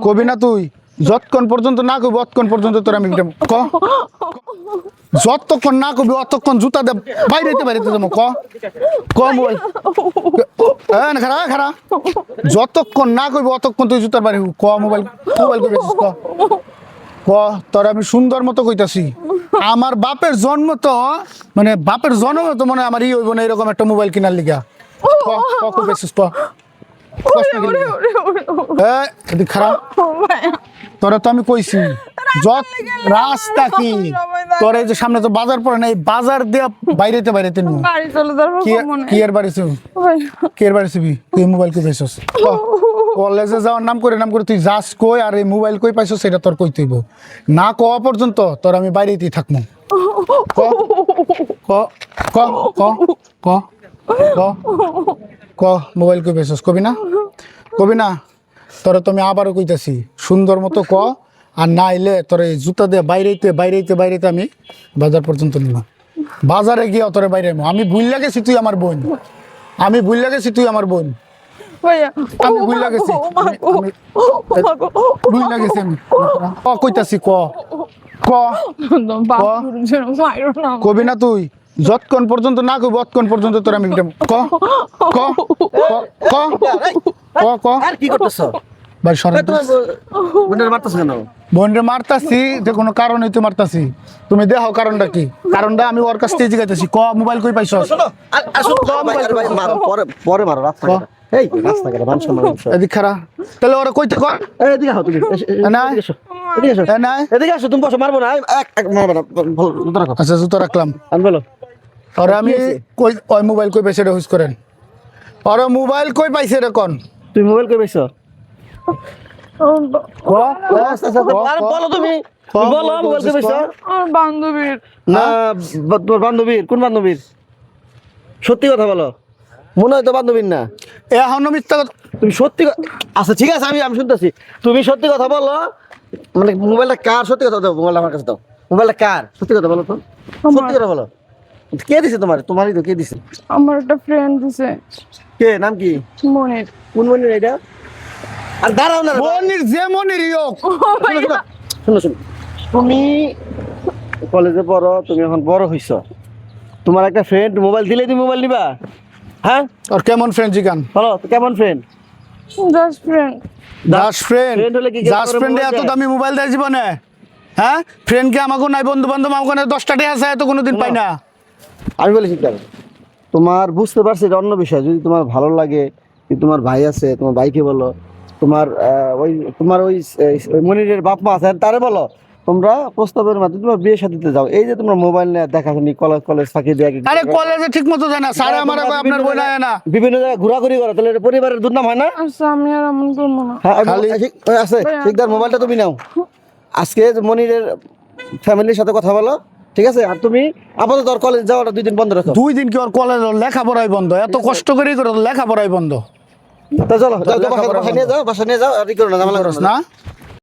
কবি না তুই যতক্ষণ পর্যন্ত না কবি অতক্ষণ পর্যন্ত তোর আমি ক যতক্ষণ না কবি অতক্ষণ জুতা দে বাইরেতে যাবো ক মোবাইল খারা খারা যতক্ষণ না কবি অতক্ষণ তুই জুতার বাড়ি ক মোবাইল কবি ক তোর আমি সুন্দর মতো কইতাছি আমার বাপের জন্ম তো মানে বাপের জন্ম তো মনে আমার হইব না এরকম একটা মোবাইল কিনার লিগা খারাপ তোরা তো আমি কইছি যত রাস্তা কি তোর এই যে সামনে তো বাজার পড়ে না এই বাজার দিয়ে বাইরেতে কি এর বাড়ি কি এর বাড়ি তুই মোবাইল কই পাইছস কলেজে যাওয়ার নাম করে তুই যাস কই আর এই মোবাইল কই পাইছস সেটা তোর কই তুইব না কওয়া পর্যন্ত তোর আমি বাইরেতেই থাকবো ক ক ক ক ক ক মোবাইল কই পাইছস কবি না তোরা তো আমি আবারও কইতাছি সুন্দর মতো ক আর না এলে তোর এই জুতা দিয়ে বাইরেতে আমি বাজার পর্যন্ত নিব বাজারে গিয়ে তোরে বাইরে আমি ভুল লাগেছি তুই আমার বোন আমি ভুল লাগেছি আমি কইতাছি ক ক কবি না তুই যতক্ষণ পর্যন্ত না কবি অতক্ষণ পর্যন্ত তোর আমি ক ক ক ক ক আর কি করতেছ ভাই সরেন বোনের মারতেছ কেন বোনরে মারতাছি যে কোনো কারণ হইতে মারতাছি তুমি দেখো কারণটা কি কারণটা আমি ওর কাছ থেকে জিজ্ঞাসা ক মোবাইল কই পাইছস পরে মারো রাস্তা এই রাস্তা কেটে মানুষ এদিক খারা তাহলে ওরা কইতে কর এদিকে আও তুমি না এদিকে আসো তুমি বসো মারবো না এক মারবো না জুতো রাখো আচ্ছা জুতো রাখলাম আন বলো আর আমি কই ওই মোবাইল কই পাইছে রে হুস করেন আর মোবাইল কই পাইছে রে কোন তুমি মোবাইল কই পাইছো বলো তুমি বলো মোবাইল কই পাইছো আমার বান্ধবীর না তোমার বান্ধবীর কোন বান্ধবীর সত্যি কথা বলো মনে হয় তো বান্ধবীর না এখনো মিথ্যা কথা তুমি সত্যি আচ্ছা ঠিক আছে আমি শুনতেছি তুমি সত্যি কথা বলো মানে মোবাইলটা কার সত্যি কথা দাও মোবাইলটা আমার কাছে দাও মোবাইলটা কার সত্যি কথা বলো তো সত্যি কথা বলো কে দিছে তোমারই তো কে দিছে আমার একটা ফ্রেন্ড দিছে কে নাম কি মনির কোন মনির এটা আর দাঁড়াও না মনির যে মনির হোক শোনো তুমি কলেজে পড়ো তুমি এখন বড় হইছো তোমার একটা ফ্রেন্ড মোবাইল দিলে তুমি মোবাইল নিবা হ্যাঁ আর কেমন ফ্রেন্ড জিগান বলো কেমন friend just friend just friend হলে কি জাস্ট ফ্রেন্ডে এত দামি মোবাইল দেয় জীবনে হ্যাঁ ফ্রেন্ড কি আমাকে নাই বন্ধু বান্ধব আমাকে 10টা টাকা আছে এত কোনোদিন পাই না আমি বলি ঠিক আছে তোমার বুঝতে পারছি এটা অন্য বিষয় যদি তোমার ভালো লাগে তোমার ভাই আছে তোমার ভাইকে বলো তোমার ওই মনিরের বাপ মা আছে তারে বলো তোমরা প্রস্তাবের মাধ্যমে তোমার বিয়ে শাদীতে যাও এই যে তোমরা মোবাইল নিয়ে দেখাশুনি কলেজ ফাঁকি দিয়ে আরে কলেজে ঠিক মতো যায় না স্যার আমার আপনার বই না না বিভিন্ন জায়গায় ঘোরাঘুরি করো তাহলে পরিবারের দুর্নাম হয় না আচ্ছা আমি আর এমন করবো না আছে ঠিকদার মোবাইলটা তুমি নাও আজকে মনিরের ফ্যামিলির সাথে কথা বলো ঠিক আছে আর তুমি আপাতত তোর কলেজ যাওয়াটা 2 দিন বন্ধ রাখো 2 দিন কি ওর কলেজ লেখাপড়াই বন্ধ এত কষ্ট করে করে লেখাপড়াই বন্ধ তা চলো বাসা নিয়ে যাও আর কি করো না ঝামেলা করো না